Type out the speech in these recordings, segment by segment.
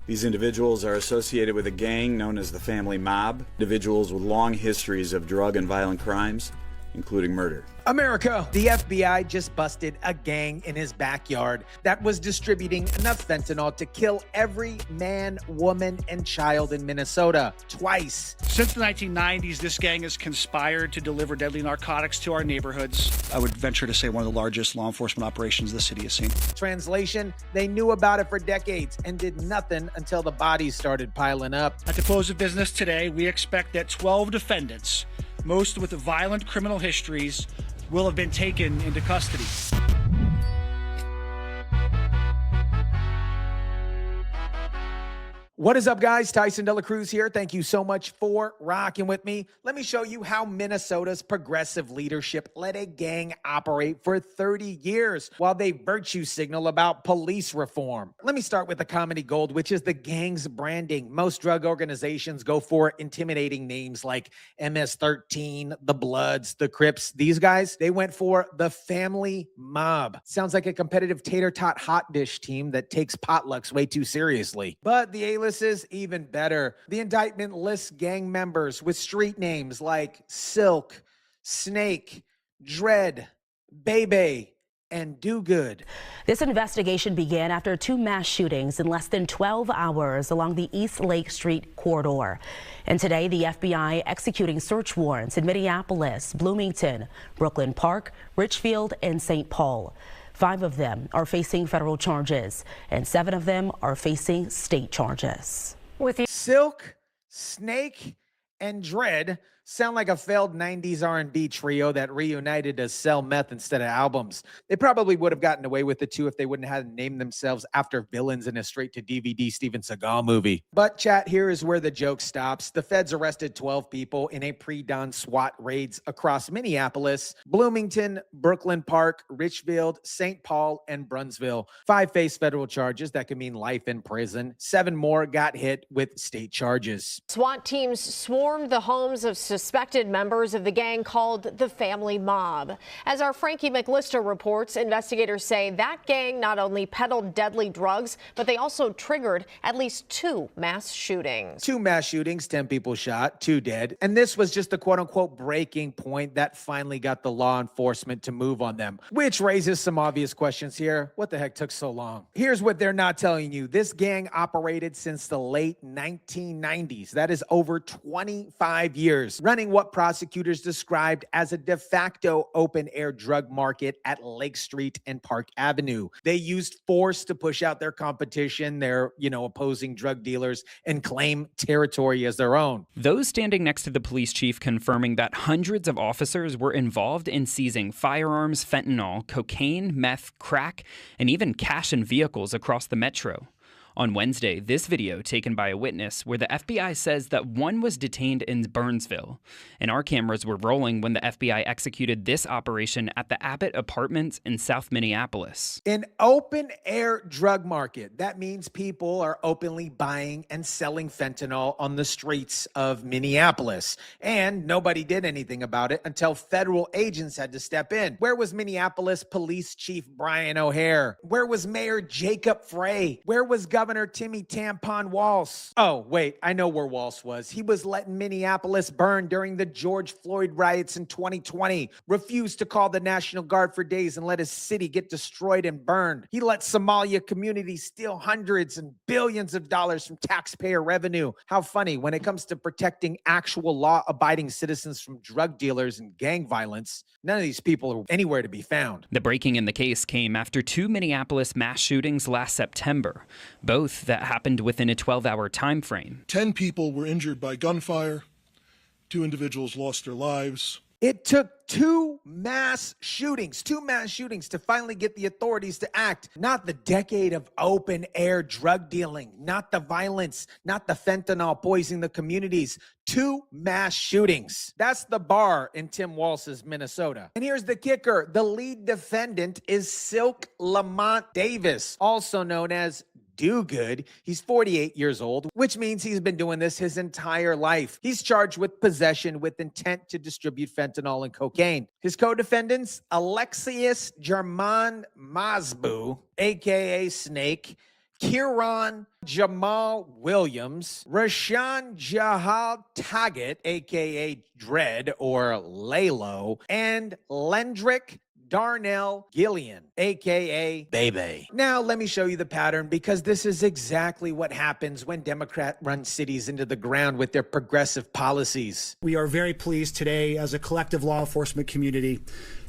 These individuals are associated with a gang known as the Family Mob, individuals with long histories of drug and violent crimes, including murder. America! The FBI just busted a gang in his backyard that was distributing enough fentanyl to kill every man, woman, and child in Minnesota twice. Since the 1990s, this gang has conspired to deliver deadly narcotics to our neighborhoods. I would venture to say one of the largest law enforcement operations the city has seen. Translation, they knew about it for decades and did nothing until the bodies started piling up. At the close of business today, we expect that 12 defendants, most with violent criminal histories, will have been taken into custody. What is up, guys? Tyson DeLaCruz here. Thank you so much for rocking with me. Let me show you how Minnesota's progressive leadership let a gang operate for 30 years while they virtue signal about police reform. Let me start with the comedy gold, which is the gang's branding. Most drug organizations go for intimidating names like MS-13, the Bloods, the Crips. These guys, they went for the Family Mob. Sounds like a competitive tater tot hot dish team that takes potlucks way too seriously. But the A-list is even better. The indictment lists gang members with street names like Silk, Snake, Dread, Bebe, and Do Good. This investigation began after 2 mass shootings in less than 12 hours along the East Lake Street corridor. And today, the FBI executing search warrants in Minneapolis, Bloomington, Brooklyn Park, Richfield, and St. Paul. 5 of them are facing federal charges, and 7 of them are facing state charges. With Silk, Snake, and Dread sound like a failed 90s R&B trio that reunited to sell meth instead of albums. They probably would have gotten away with it too if they wouldn't have named themselves after villains in a straight-to-DVD Steven Seagal movie. But chat, here is where the joke stops. The feds arrested 12 people in a pre-dawn SWAT raids across Minneapolis, Bloomington, Brooklyn Park, Richfield, St. Paul, and Brunsville. 5 faced federal charges that could mean life in prison. 7 more got hit with state charges. SWAT teams swarmed the homes of suspected members of the gang called the Family Mob. As our Frankie McLister reports, investigators say that gang not only peddled deadly drugs, but they also triggered at least 2 mass shootings. 2 mass shootings, 10 people shot, 2 dead. And this was just the quote-unquote breaking point that finally got the law enforcement to move on them, which raises some obvious questions here. What the heck took so long? Here's what they're not telling you. This gang operated since the late 1990s. That is over 25 years. Running what prosecutors described as a de facto open-air drug market at Lake Street and Park Avenue. They used force to push out their competition, their, opposing drug dealers, and claim territory as their own. Those standing next to the police chief confirming that hundreds of officers were involved in seizing firearms, fentanyl, cocaine, meth, crack, and even cash and vehicles across the metro. On Wednesday, this video taken by a witness where the FBI says that one was detained in Burnsville, and our cameras were rolling when the FBI executed this operation at the Abbott Apartments in South Minneapolis. An open-air drug market. That means people are openly buying and selling fentanyl on the streets of Minneapolis, and nobody did anything about it until federal agents had to step in. Where was Minneapolis Police Chief Brian O'Hare? Where was Mayor Jacob Frey? Where was Governor Timmy Tampon Walsh? Oh, wait, I know where Walsh was. He was letting Minneapolis burn during the George Floyd riots in 2020, refused to call the National Guard for days and let his city get destroyed and burned. He let Somalia communities steal hundreds and billions of dollars from taxpayer revenue. How funny, when it comes to protecting actual law-abiding citizens from drug dealers and gang violence, none of these people are anywhere to be found. The breaking in the case came after 2 Minneapolis mass shootings last September, both that happened within a 12-hour time frame. 10 people were injured by gunfire. 2 individuals lost their lives. It took 2 mass shootings to finally get the authorities to act. Not the decade of open-air drug dealing, not the violence, not the fentanyl poisoning the communities. 2 mass shootings. That's the bar in Tim Walsh's Minnesota. And here's the kicker. The lead defendant is Silk Lamond Davis, also known as Do Good. He's 48 years old, which means he's been doing this his entire life. He's charged with possession with intent to distribute fentanyl and cocaine. His co-defendants, Alexius German Masbu, a.k.a. Snake, Kieran Jamal Williams, Rashawn Jahal Taggett, a.k.a. Dread or Lalo, and Lendrick Darnell Gillian, a.k.a. Bebe. Now, let me show you the pattern, because this is exactly what happens when Democrat run cities into the ground with their progressive policies. We are very pleased today as a collective law enforcement community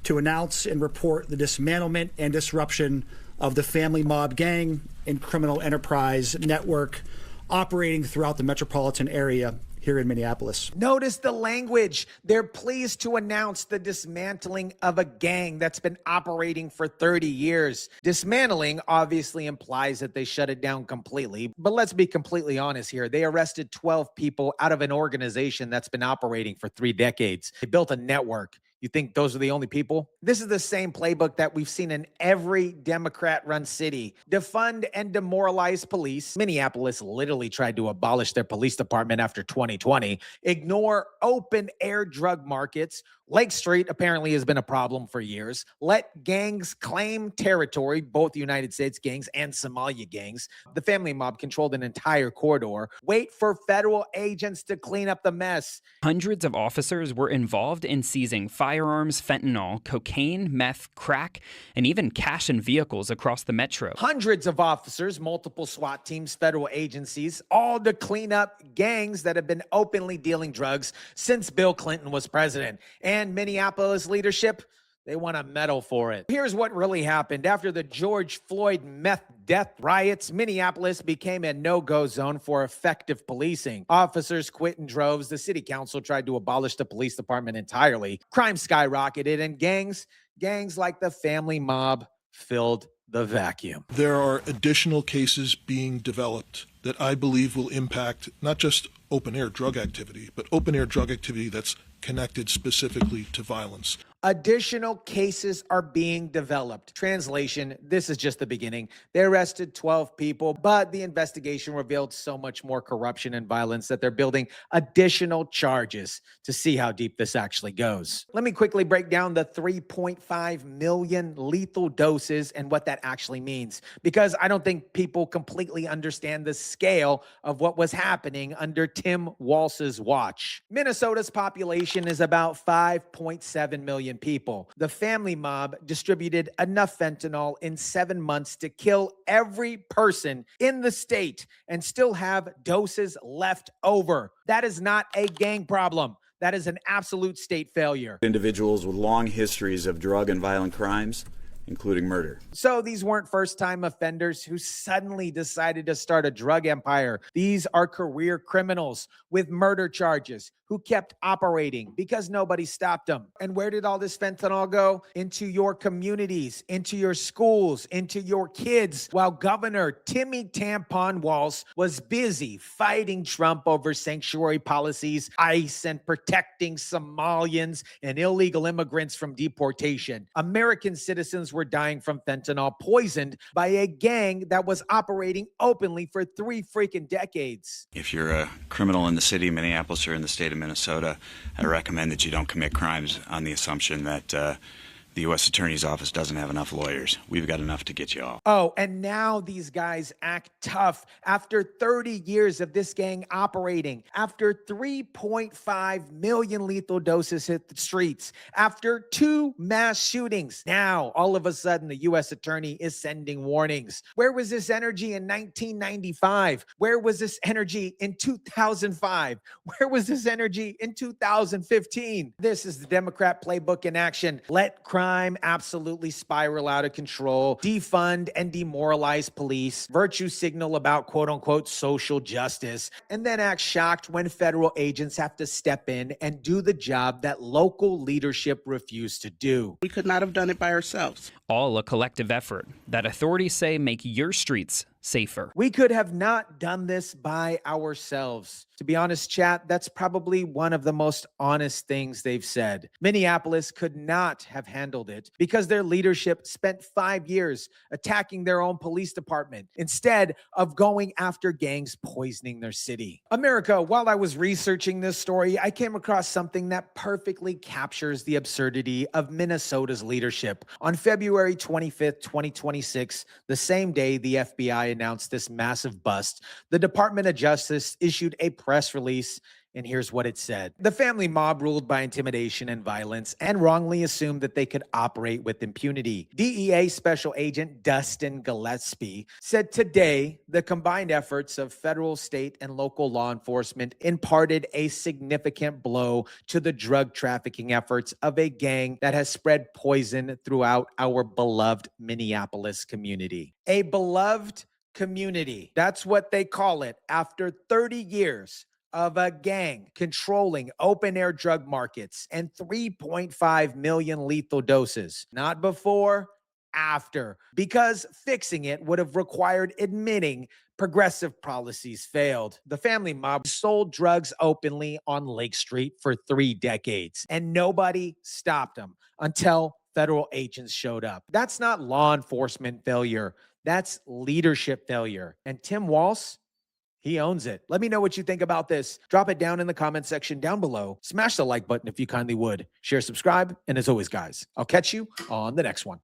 to announce and report the dismantlement and disruption of the family mob gang and criminal enterprise network operating throughout the metropolitan area here in Minneapolis. Notice the language. They're pleased to announce the dismantling of a gang that's been operating for 30 years. Dismantling obviously implies that they shut it down completely, but let's be completely honest here. They arrested 12 people out of an organization that's been operating for 3 decades. They built a network. You think those are the only people? This is the same playbook that we've seen in every Democrat-run city. Defund and demoralize police. Minneapolis literally tried to abolish their police department after 2020. Ignore open-air drug markets. Lake Street apparently has been a problem for years. Let gangs claim territory, both United States gangs and Somalia gangs. The family mob controlled an entire corridor. Wait for federal agents to clean up the mess. Hundreds of officers were involved in seizing firearms, fentanyl, cocaine, meth, crack, and even cash and vehicles across the metro. Hundreds of officers, multiple SWAT teams, federal agencies, all to clean up gangs that have been openly dealing drugs since Bill Clinton was president. And Minneapolis leadership, they want a medal for it. Here's what really happened. After the George Floyd meth death riots, Minneapolis became a no-go zone for effective policing. Officers quit in droves. The city council tried to abolish the police department entirely. Crime skyrocketed, and gangs like the family mob filled the vacuum. There are additional cases being developed that I believe will impact not just open-air drug activity, but open-air drug activity that's connected specifically to violence. Additional cases are being developed. Translation, this is just the beginning. They arrested 12 people, but the investigation revealed so much more corruption and violence that they're building additional charges to see how deep this actually goes. Let me quickly break down the 3.5 million lethal doses and what that actually means, because I don't think people completely understand the scale of what was happening under Tim Walz's watch. Minnesota's population is about 5.7 million people. The family mob distributed enough fentanyl in 7 months to kill every person in the state and still have doses left over. That is not a gang problem. That is an absolute state failure. Individuals with long histories of drug and violent crimes, including murder. So these weren't first-time offenders who suddenly decided to start a drug empire. These are career criminals with murder charges who kept operating because nobody stopped them. And where did all this fentanyl go? Into your communities, into your schools, into your kids, while Governor Timmy Tampon Walz was busy fighting Trump over sanctuary policies, ICE, and protecting Somalians and illegal immigrants from deportation. American citizens were dying from fentanyl, poisoned by a gang that was operating openly for 3 freaking decades. If you're a criminal in the city of Minneapolis or in the state of Minnesota, I recommend that you don't commit crimes on the assumption that the U.S. Attorney's Office doesn't have enough lawyers. We've got enough to get you off. Oh, and now these guys act tough after 30 years of this gang operating, after 3.5 million lethal doses hit the streets, after 2 mass shootings. Now, all of a sudden, the U.S. Attorney is sending warnings. Where was this energy in 1995? Where was this energy in 2005? Where was this energy in 2015? This is the Democrat playbook in action. Let crime absolutely spiral out of control, defund and demoralize police, virtue signal about quote unquote social justice, and then act shocked when federal agents have to step in and do the job that local leadership refused to do. We could not have done it by ourselves. All a collective effort that authorities say make your streets safer. We could have not done this by ourselves. To be honest, chat, that's probably one of the most honest things they've said. Minneapolis could not have handled it because their leadership spent 5 years attacking their own police department instead of going after gangs poisoning their city. America, while I was researching this story, I came across something that perfectly captures the absurdity of Minnesota's leadership. On February 25th, 2026, the same day the FBI and announced this massive bust, the Department of Justice issued a press release, and here's what it said. The family mob ruled by intimidation and violence and wrongly assumed that they could operate with impunity. DEA Special Agent Dustin Gillespie said today the combined efforts of federal, state, and local law enforcement imparted a significant blow to the drug trafficking efforts of a gang that has spread poison throughout our beloved Minneapolis community. A beloved community. That's what they call it after 30 years of a gang controlling open-air drug markets and 3.5 million lethal doses. Not before, after. Because fixing it would have required admitting progressive policies failed. The family mob sold drugs openly on Lake Street for 3 decades, and nobody stopped them until federal agents showed up. That's not law enforcement failure. That's leadership failure. And Tim Walz, he owns it. Let me know what you think about this. Drop it down in the comment section down below. Smash the like button if you kindly would. Share, subscribe, and as always, guys, I'll catch you on the next one.